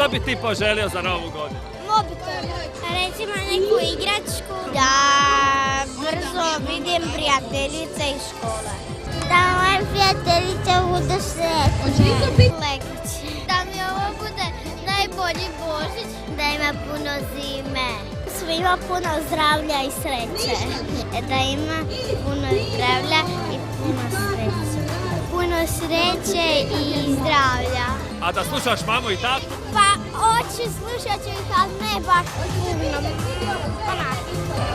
Što bi ti poželio za novu godinu? Mobitel. Recimo neku igračku. Da brzo vidim prijateljice iz škole. Da moje prijateljice budu sretne. Lekići. Da mi ovo bude najbolji Božić. Da ima puno zime. Svima puno zdravlja i sreće. Da ima puno zdravlja i puno sreće. Puno sreće i zdravlja. A da slušaš mamu i tatu? Pa hoću, slušat ću ih, ali ne baš puno. Onako.